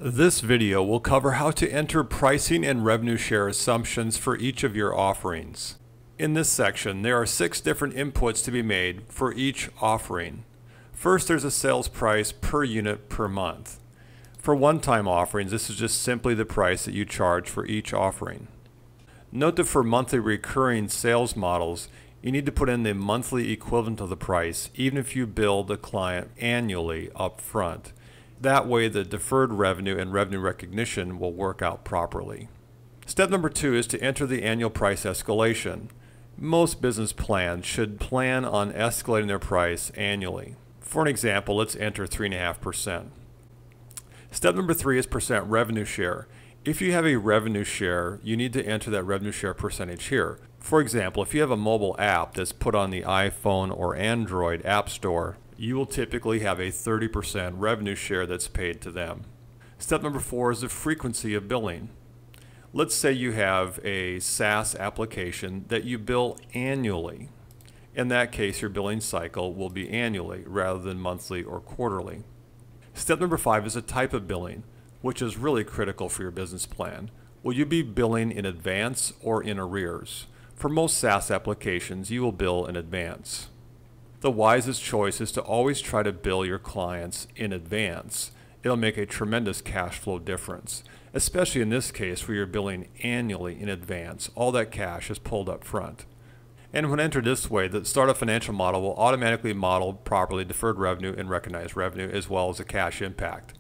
This video will cover how to enter pricing and revenue share assumptions for each of your offerings. In this section, there are 6 different inputs to be made for each offering. First, there's a sales price per unit per month. For one-time offerings, this is just simply the price that you charge for each offering. Note that for monthly recurring sales models, you need to put in the monthly equivalent of the price, even if you bill the client annually up front. That way the deferred revenue and revenue recognition will work out properly. Step number 2 is to enter the annual price escalation. Most business plans should plan on escalating their price annually. For an example, let's enter 3.5%. Step number 3 is percent revenue share. If you have a revenue share, you need to enter that revenue share percentage here. For example, if you have a mobile app that's put on the iPhone or Android App Store, you will typically have a 30% revenue share that's paid to them. Step number 4 is the frequency of billing. Let's say you have a SaaS application that you bill annually. In that case, your billing cycle will be annually rather than monthly or quarterly. Step number 5 is a type of billing, which is really critical for your business plan. Will you be billing in advance or in arrears? For most SaaS applications, you will bill in advance. The wisest choice is to always try to bill your clients in advance. It'll make a tremendous cash flow difference, especially in this case where you're billing annually in advance. All that cash is pulled up front. And when entered this way, the startup financial model will automatically model properly deferred revenue and recognized revenue as well as the cash impact.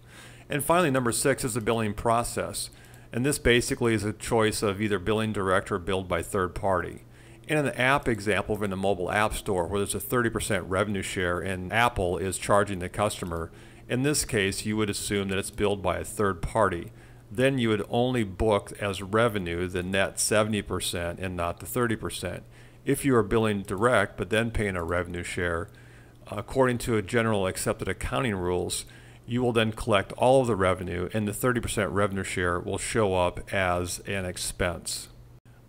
And finally, number 6 is the billing process. And this basically is a choice of either billing direct or billed by third party. In an app example in the mobile app store where there's a 30% revenue share and Apple is charging the customer, in this case you would assume that it's billed by a third party. Then you would only book as revenue the net 70% and not the 30%. If you are billing direct but then paying a revenue share, according to a general accepted accounting rules, you will then collect all of the revenue and the 30% revenue share will show up as an expense.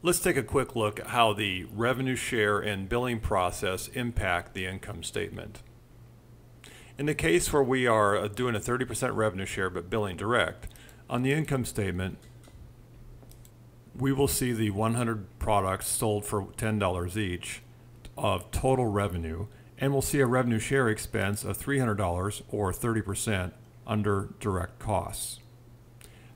Let's take a quick look at how the revenue share and billing process impact the income statement. In the case where we are doing a 30% revenue share but billing direct, on the income statement, we will see the 100 products sold for $10 each of total revenue, and we'll see a revenue share expense of $300 or 30% under direct costs.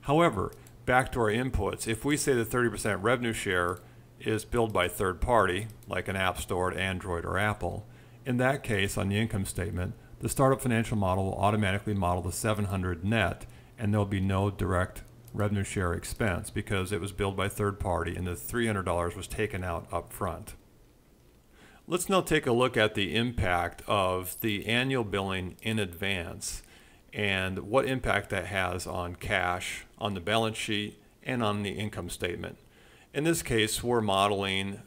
However, back to our inputs, if we say the 30% revenue share is billed by third party, like an app store at Android or Apple, in that case on the income statement, the startup financial model will automatically model the 700 net and there'll be no direct revenue share expense because it was billed by third party and the $300 was taken out up front. Let's now take a look at the impact of the annual billing in advance and what impact that has on cash, on the balance sheet, and on the income statement. In this case, we're modeling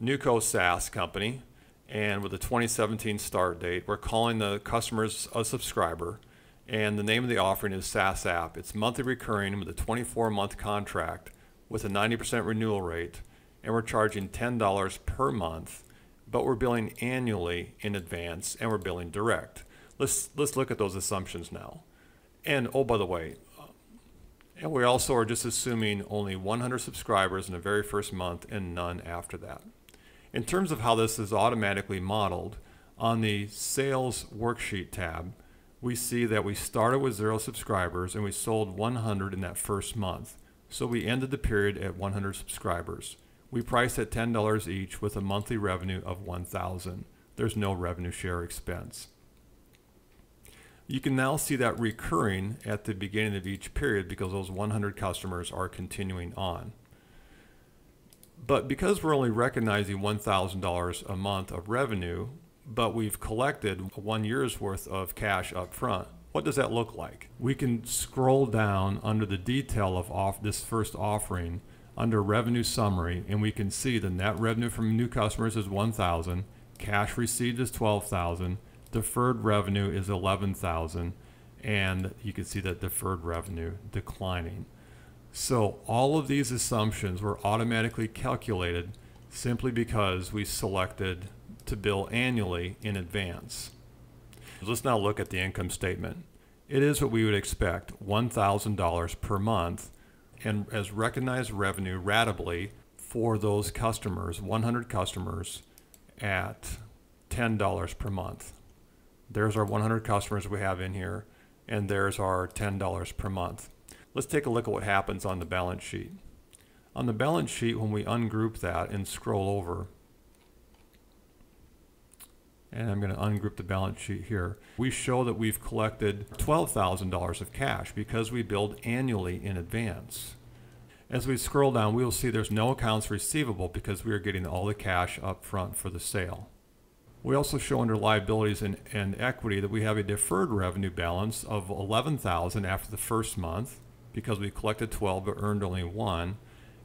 Nuco SaaS company, and with a 2017 start date, we're calling the customers a subscriber, and the name of the offering is SaaS App. It's monthly recurring with a 24-month contract with a 90% renewal rate, and we're charging $10 per month, but we're billing annually in advance, and we're billing direct. Let's look at those assumptions now. And oh, by the way, and we also are just assuming only 100 subscribers in the very first month and none after that. In terms of how this is automatically modeled, on the Sales Worksheet tab, we see that we started with 0 subscribers and we sold 100 in that first month. So we ended the period at 100 subscribers. We priced at $10 each with a monthly revenue of $1,000. There's no revenue share expense. You can now see that recurring at the beginning of each period because those 100 customers are continuing on. But because we're only recognizing $1,000 a month of revenue, but we've collected 1 year's worth of cash up front, what does that look like? We can scroll down under the detail of this first offering under revenue summary, and we can see the net revenue from new customers is $1,000, cash received is $12,000, deferred revenue is $11,000, and you can see that deferred revenue declining. So all of these assumptions were automatically calculated simply because we selected to bill annually in advance. Let's now look at the income statement. It is what we would expect, $1,000 per month, and as recognized revenue ratably for those customers, 100 customers at $10 per month. There's our 100 customers we have in here, and there's our $10 per month. Let's take a look at what happens on the balance sheet. On the balance sheet, when we ungroup that and scroll over, and I'm going to ungroup the balance sheet here, we show that we've collected $12,000 of cash because we billed annually in advance. As we scroll down, we will see there's no accounts receivable because we are getting all the cash up front for the sale. We also show under liabilities and equity that we have a deferred revenue balance of $11,000 after the first month because we collected 12 but earned only 1.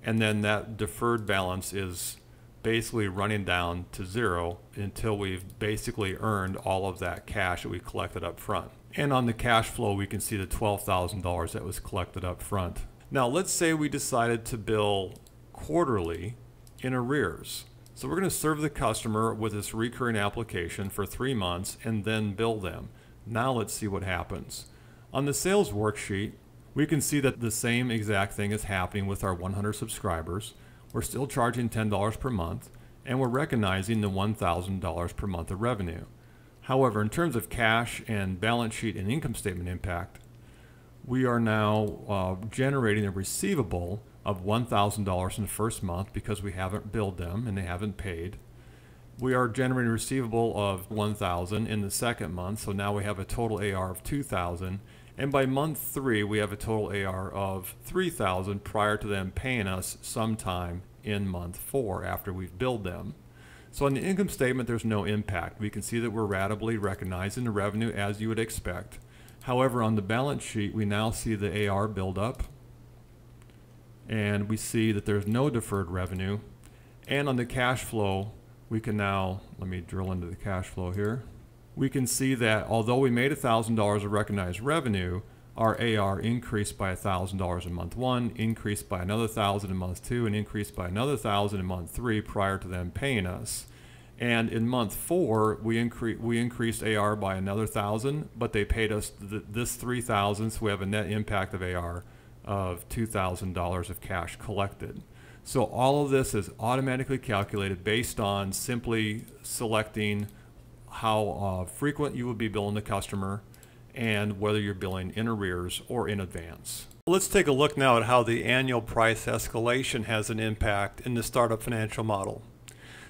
And then that deferred balance is basically running down to 0 until we've basically earned all of that cash that we collected up front. And on the cash flow, we can see the $12,000 that was collected up front. Now, let's say we decided to bill quarterly in arrears. So we're going to serve the customer with this recurring application for 3 months and then bill them. Now let's see what happens. On the sales worksheet, we can see that the same exact thing is happening with our 100 subscribers. We're still charging $10 per month, and we're recognizing the $1,000 per month of revenue. However, in terms of cash and balance sheet and income statement impact, we are now generating a receivable of $1,000 in the first month because we haven't billed them and they haven't paid. We are generating a receivable of $1,000 in the second month, so now we have a total AR of $2,000. And by month 3, we have a total AR of $3,000 prior to them paying us sometime in month 4 after we've billed them. So on the income statement, there's no impact. We can see that we're ratably recognizing the revenue as you would expect. However, on the balance sheet, we now see the AR build up, and we see that there's no deferred revenue. And on the cash flow, we can now, let me drill into the cash flow here. We can see that although we made $1,000 of recognized revenue, our AR increased by $1,000 in month 1, increased by another $1,000 in month 2, and increased by another $1,000 in month 3 prior to them paying us. And in month 4, we increased AR by another $1,000, but they paid us this $3,000, so we have a net impact of AR of $2,000 of cash collected. So all of this is automatically calculated based on simply selecting how frequent you would be billing the customer and whether you're billing in arrears or in advance. Let's take a look now at how the annual price escalation has an impact in the startup financial model.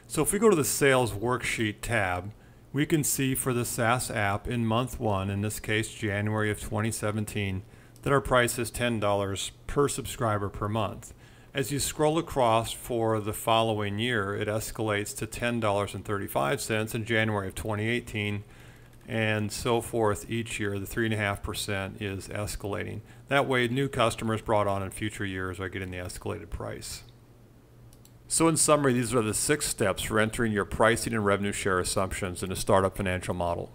So if we go to the sales worksheet tab, we can see for the SaaS app in month 1, in this case January of 2017, that our price is $10 per subscriber per month. As you scroll across for the following year, it escalates to $10.35 in January of 2018, and so forth each year. The 3.5% is escalating. That way, new customers brought on in future years are getting the escalated price. So in summary, these are the 6 steps for entering your pricing and revenue share assumptions in a startup financial model.